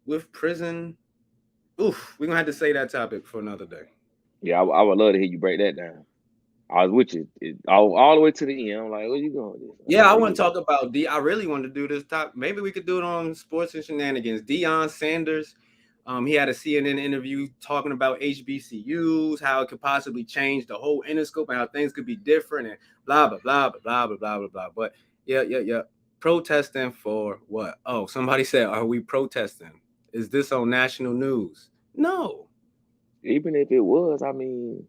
with prison. Oof, we're gonna have to say that topic for another day. Yeah, I would love to hear you break that down. I was with you all the way to the end. I'm like, where you going? Yeah, I want to talk about I really want to do this topic. Maybe we could do it on Sports and Shenanigans. Deion Sanders, he had a CNN interview talking about HBCUs, how it could possibly change the whole Interscope and how things could be different and blah, blah, blah, blah, blah, blah, blah, blah, blah. But yeah. Protesting for what? Oh, somebody said, are we protesting? Is this on national news? No. Even if it was, I mean,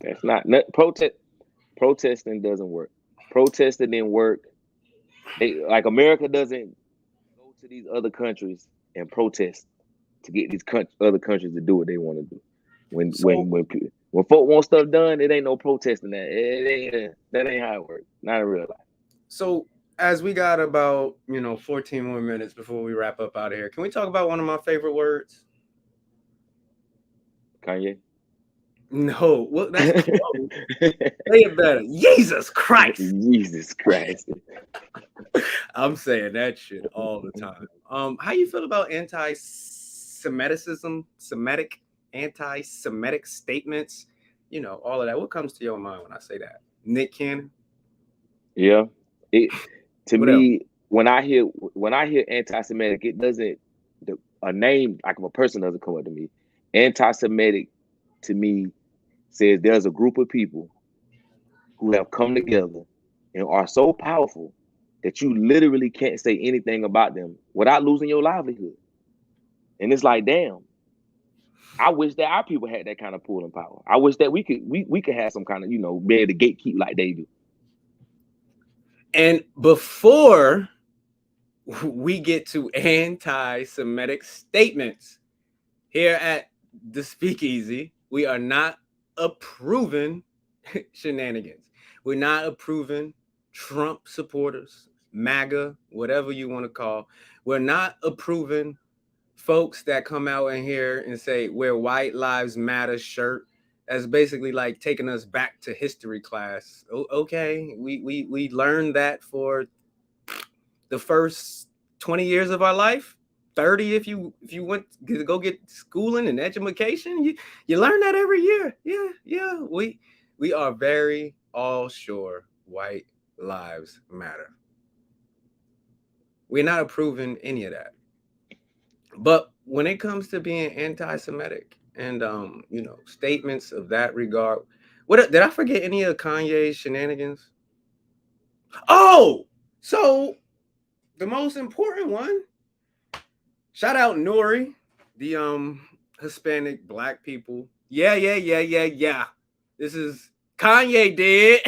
that's not protesting doesn't work. Protesting didn't work. Like America doesn't go to these other countries and protest to get these other countries to do what they want to do. When folk want stuff done, it ain't no protesting that. That ain't how it works. Not in real life. So as we got about 14 more minutes before we wrap up out of here, can we talk about one of my favorite words? Kanye? No, well, that's say it better. Yezus CRICE. Jesus Christ. I'm saying that shit all the time. How you feel about anti-Semitic statements? All of that. What comes to your mind when I say that? Nick Cannon? Yeah. To me, when I hear anti-Semitic, it doesn't, a name like of a person doesn't come up to me. Anti-Semitic to me says there's a group of people who have come together and are so powerful that you literally can't say anything about them without losing your livelihood. And it's like, damn, I wish that our people had that kind of pull and power. I wish that we could have some kind of, be able to gatekeep like they do. And before we get to anti-Semitic statements here at the Speakeasy, we are not approving shenanigans. We're not approving Trump supporters, MAGA, whatever you want to call. We're not approving folks that come out in here and say wear White Lives Matter shirt. That's basically like taking us back to history class. Okay, we learned that for the first 20 years of our life. 30 if you went to go get schooling and education, you learn that every year. Yeah. We are very all sure White Lives Matter. We're not approving any of that. But when it comes to being anti-Semitic and you know, statements of that regard, what did I forget any of Kanye's shenanigans? Oh, so the most important one. Shout out Nori, the Hispanic black people. Yeah. This is Kanye did.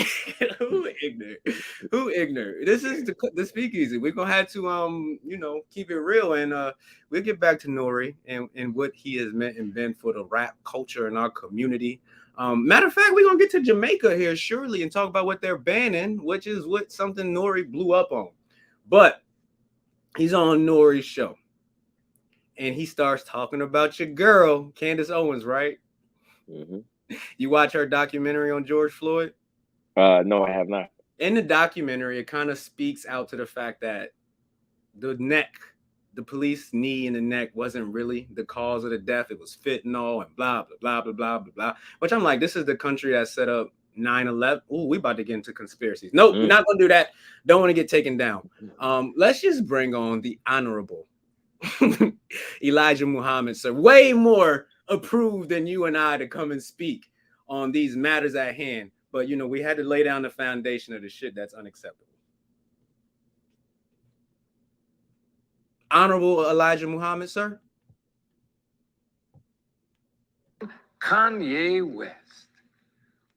Who ignorant? Who ignorant? This is the speakeasy. We're gonna have to you know, keep it real, and we'll get back to Nori and what he has meant and been for the rap culture in our community. Matter of fact, we're gonna get to Jamaica here surely and talk about what they're banning, which is what something Nori blew up on. But he's on Nori's show. And he starts talking about your girl, Candace Owens, right? Mm-hmm. You watch her documentary on George Floyd? No, I have not. In the documentary, it kind of speaks out to the fact that the police knee in the neck wasn't really the cause of the death. It was fentanyl and blah, blah, blah, blah, blah, blah, blah. Which I'm like, this is the country that set up 9/11. Ooh, we about to get into conspiracies. Nope, we're not going to do that. Don't want to get taken down. Let's just bring on the honorable Elijah Muhammad, sir, way more approved than you and I to come and speak on these matters at hand. But, you know, we had to lay down the foundation of the shit that's unacceptable. Honorable Elijah Muhammad, sir. Kanye West,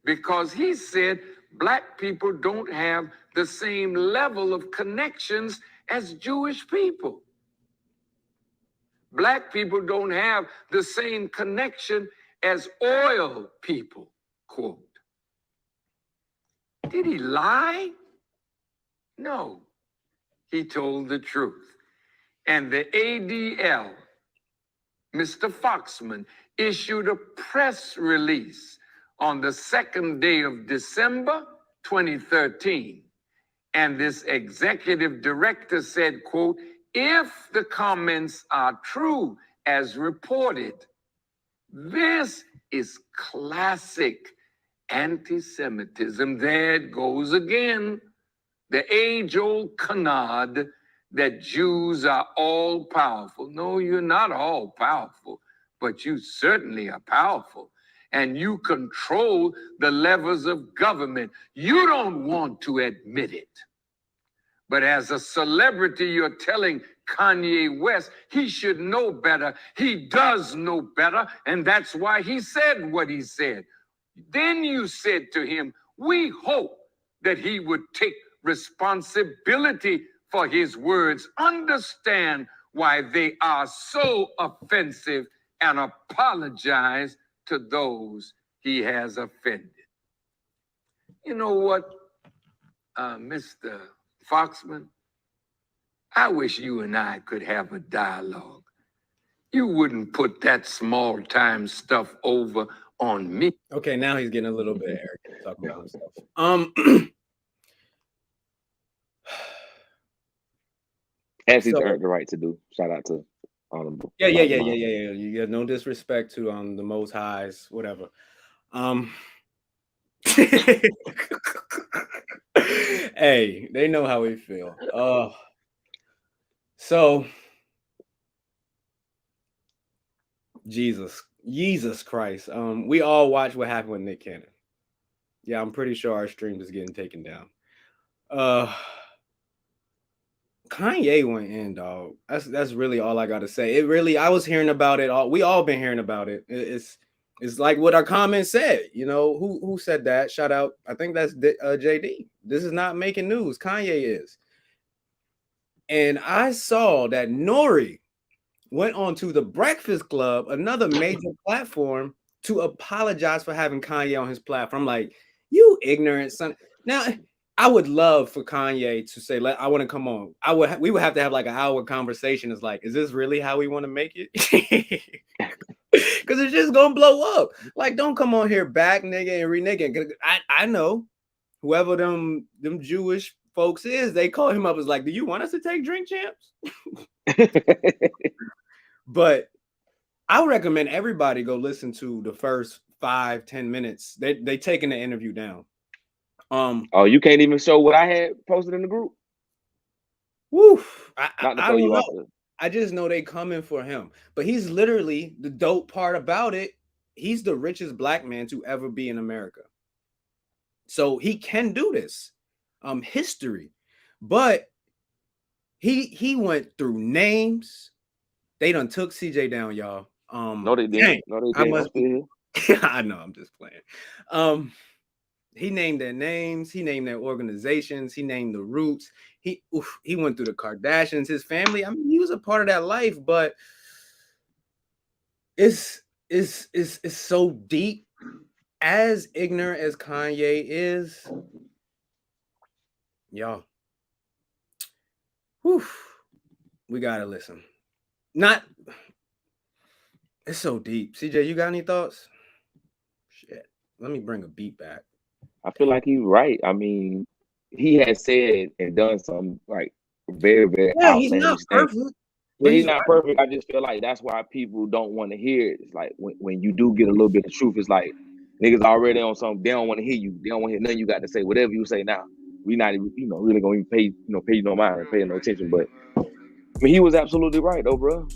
because he said black people don't have the same level of connections as Jewish people. Black people don't have the same connection as oil people, quote. Did he lie? No, he told the truth. And the ADL, Mr. Foxman, issued a press release on the 2nd day of December 2013. And this executive director said, quote, if the comments are true as reported, this is classic anti-Semitism. There it goes again. The age-old canard that Jews are all powerful. No, you're not all powerful, but you certainly are powerful. And you control the levers of government. You don't want to admit it. But as a celebrity, you're telling Kanye West he should know better. He does know better, and that's why he said what he said. Then you said to him, we hope that he would take responsibility for his words, understand why they are so offensive, and apologize to those he has offended. You know what, Mr. Foxman, I wish you and I could have a dialogue. You wouldn't put that small time stuff over on me. Okay, now he's getting a little bit arrogant talking about himself. As he's earned the right to do. Shout out to honorable. Yeah. You got no disrespect to the Most Highs, whatever. Hey, they know how we feel. So Jesus Christ. We all watched what happened with Nick Cannon. Yeah, I'm pretty sure our stream is getting taken down. Kanye went in, dog. That's really all I gotta say. I was hearing about it all. We all been hearing about it. It's like what our comment said. You know, who said that? Shout out. I think that's JD. This is not making news. Kanye is. And I saw that Nori went on to the Breakfast Club, another major platform, to apologize for having Kanye on his platform. Like, you ignorant son. Now, I would love for Kanye to say, I want to come on. We would have to have like an hour conversation. It's like, is this really how we want to make it? Because it's just gonna blow up. Like, don't come on here back nigga and reneging. I know whoever them Jewish folks is, they call him up as like, do you want us to take Drink Champs? But I would recommend everybody go listen to the first 5-10 minutes. They taking the interview down. Oh, you can't even show what I had posted in the group. Woof. Not to throw you off. I just know they coming for him. But he's literally, the dope part about it, he's the richest black man to ever be in America. So he can do this. History. But he went through names. They done took CJ down, y'all. No, they didn't. No, they didn't. I must be. I know, I'm just playing. He named their names, he named their organizations, he named the roots. He went through the Kardashians, his family. I mean, he was a part of that life, but it's so deep. As ignorant as Kanye is, y'all. We gotta listen. It's so deep. CJ, you got any thoughts? Shit. Let me bring a beat back. I feel like he's right. I mean, he has said and done some like very, very he's not perfect. Yeah, he's not perfect. I just feel like that's why people don't want to hear it. It's like when you do get a little bit of truth, it's like niggas already on something. They don't want to hear you. They don't want to hear nothing you got to say. Whatever you say now, we not even, really gonna even pay you no mind and pay no attention. But I mean, he was absolutely right, though, bro.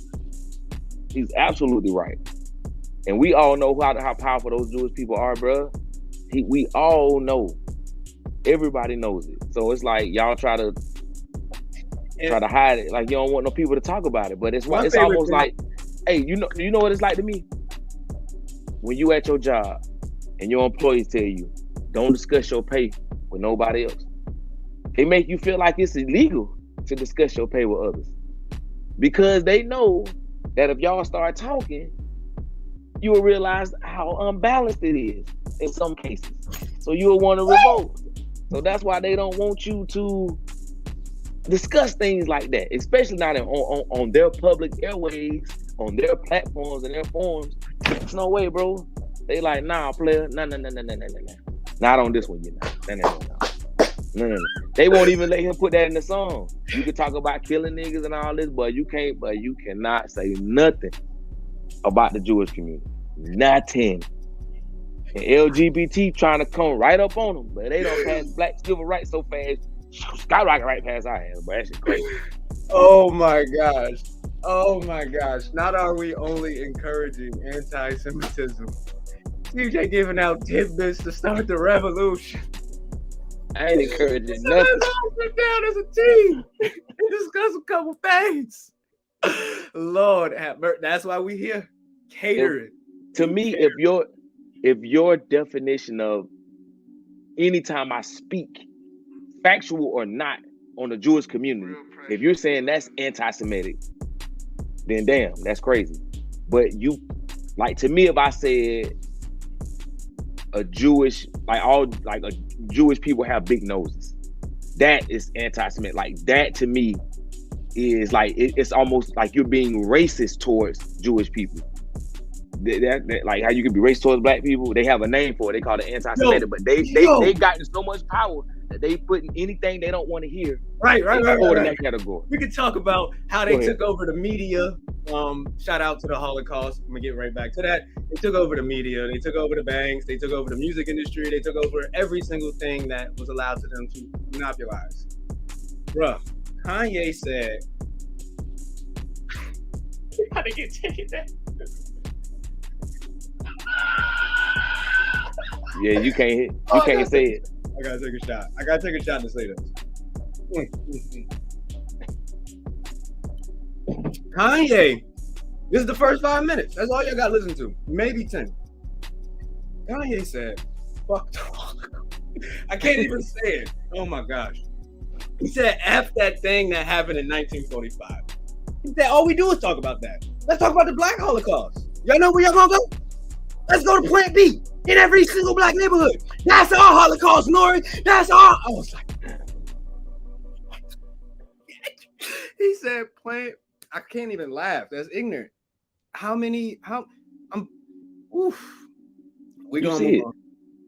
He's absolutely right. And we all know how powerful those Jewish people are, bro. We all know. Everybody knows it. So it's like y'all try to hide it. Like you don't want no people to talk about it. But it's almost like, hey, you know what it's like to me? When you at your job and your employees tell you, don't discuss your pay with nobody else. They make you feel like it's illegal to discuss your pay with others. Because they know that if y'all start talking, you will realize how unbalanced it is in some cases. So you'll want to revolt. So that's why they don't want you to discuss things like that, especially not on their public airways, on their platforms and their forums. There's no way, bro. They like, nah, player, nah. Not on this one, you know. No. They won't even let him put that in the song. You can talk about killing niggas and all this, but you cannot say nothing about the Jewish community. Nothing. And LGBT trying to come right up on them, but they don't pass black civil rights so fast, skyrocket right past our ass, but that shit crazy. Oh my gosh. Not are we only encouraging anti-Semitism. CJ giving out tidbits to start the revolution. I ain't encouraging nothing. Let's all sit down as a team and discuss a couple things. Lord, that's why we here catering. To me, if your definition of anytime I speak, factual or not, on the Jewish community, if you're saying that's anti-Semitic, then damn, that's crazy. But to me, if I said Jewish people have big noses, that is anti-Semitic. Like that to me is like it's almost like you're being racist towards Jewish people. That like how you can be racist towards black people. They have a name for it. They call it anti-Semitic. But they gotten so much power that they put in anything they don't want to hear. Right. In that category. We can talk about how they took over the media. Shout out to the Holocaust. I'm gonna get right back to that. They took over the media. They took over the banks. They took over the music industry. They took over every single thing that was allowed to them to monopolize. Bruh, Kanye said, "How to get taken down." Yeah, you can't say it. I gotta take a shot. I gotta take a shot to say this. Kanye, this is the first 5 minutes. That's all y'all got to listen to. Maybe 10. Kanye said, fuck the Holocaust. I can't even say it. Oh my gosh. He said, F that thing that happened in 1945. He said, all we do is talk about that. Let's talk about the Black Holocaust. Y'all know where y'all gonna go? Let's go to Plant B in every single black neighborhood. That's our Holocaust, Nori. That's our. I was like, he said, Plant. I can't even laugh. That's ignorant. We gonna see it.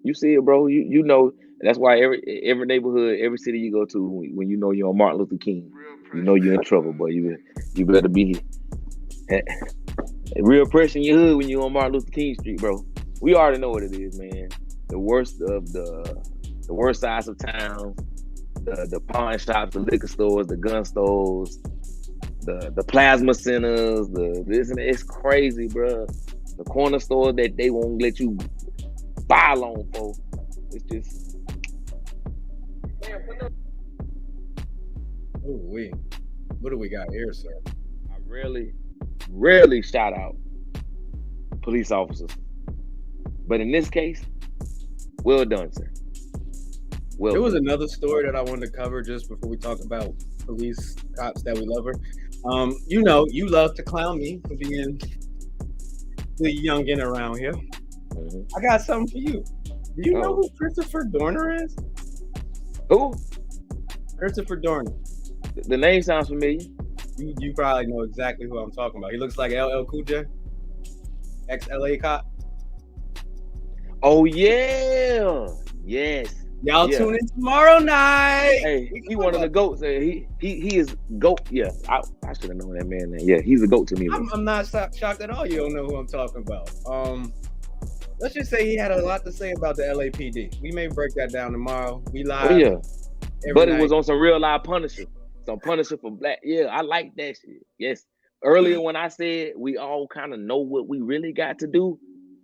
You see it, bro. You know. That's why every neighborhood, every city you go to, when you know you're on Martin Luther King, you know you're in trouble, boy. You better be here. Real pressure in your hood when you're on Martin Luther King Street, bro. We already know what it is, man. The worst of the worst sides of town, the pawn shops, the liquor stores, the gun stores, the plasma centers, it's crazy, bro. The corner store that they won't let you buy loan for. It's just. Oh, what do we got here, sir? I rarely shout out police officers, but in this case, well done, sir. Well, there was another story that I wanted to cover just before we talk about police cops that we love her. You know, you love to clown me for being the youngin around here. Mhm. I got something for you. Do you know who Christopher Dorner is? Who? Christopher Dorner. The name sounds familiar. You probably know exactly who I'm talking about. He looks like LL Cool J, ex-LA cop. Oh yeah, yes. Y'all tune in tomorrow night. Hey, he one of the goats. He is goat. Yeah, I should have known that man name. Yeah, he's a goat to me. I'm not shocked at all. You don't know who I'm talking about. Let's just say he had a lot to say about the LAPD. We may break that down tomorrow. We live. Oh yeah, but night. It was on some real live Punisher. Some Punisher for black. Yeah, I like that shit. Yes. Earlier when I said we all kind of know what we really got to do,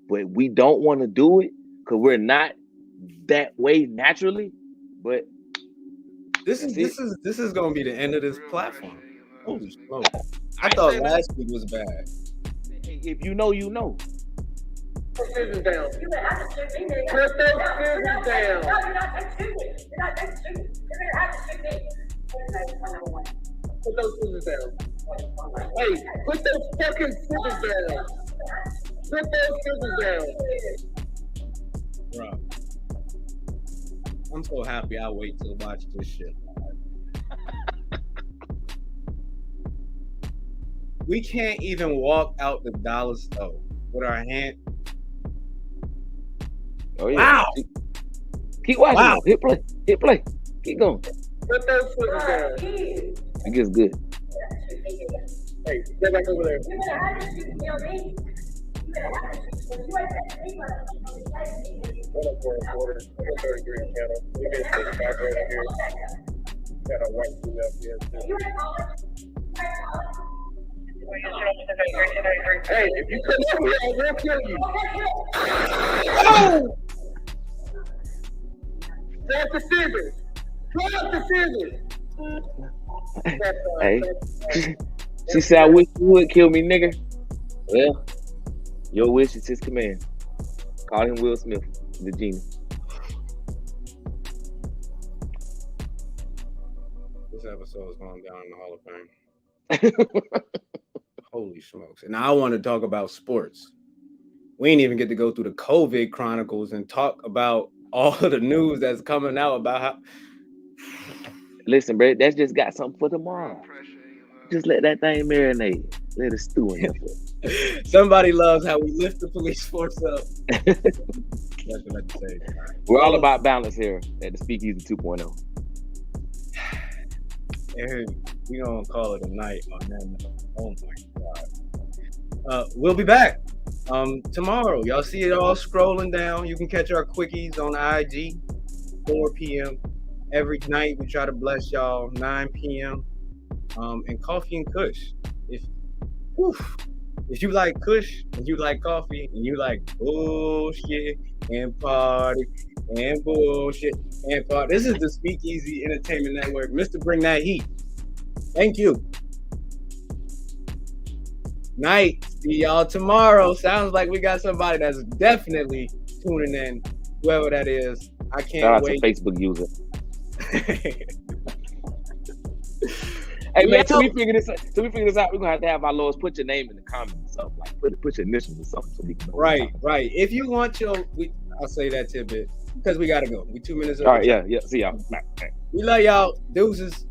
but we don't want to do it because we're not that way naturally. But this is gonna be the end of this platform. Holy smoke! I thought last week was bad. If you know, you know. Put scissors down. Put those scissors down. Put those scissors down. Hey, put those fucking scissors down. Put those scissors down. Bro, I'm so happy I wait to watch this shit. We can't even walk out the dollar store with our hand. Oh yeah. Wow. Keep watching. Wow. Hit play. Keep going. Put those scissors down. It gets good. Hey, get back over there. 133 channel. We get this back right here. Got a white female here. Hey, if you come over here, I will kill you. Oh! Drop the scissors. Drop the scissors. Hey. She said, I wish you would kill me, nigga. Well, your wish is his command. Call him Will Smith, the genie. This episode is going down in the Hall of Fame. Holy smokes. And I want to talk about sports. We ain't even get to go through the COVID Chronicles and talk about all of the news that's coming out about how. Listen, bro, that's just got something for tomorrow. Just let that thing marinate. Let it stew in there. Somebody loves how we lift the police force up. That's what I say. We're all about balance here at the Speakeasy 2.0. We're going to call it a night on that. Oh my God. We'll be back tomorrow. Y'all see it all scrolling down. You can catch our quickies on IG, 4 p.m. Every night. We try to bless y'all, 9 p.m. And coffee and kush. If you like kush and you like coffee and you like bullshit and party and bullshit and party, this is the Speakeasy Entertainment Network. Mr. Bring That Heat. Thank you. Night. See y'all tomorrow. Sounds like we got somebody that's definitely tuning in. Whoever that is. I can't Shout out wait. to Facebook user. Hey man, till we figure this out, we're gonna have to have our lawyers put your name in the comments or something. Like put your initials or something so we can know. Right. If you want I'll say that tidbit because we gotta go. We 2 minutes. All right, yeah. See y'all. Bye. We love y'all. Deuces.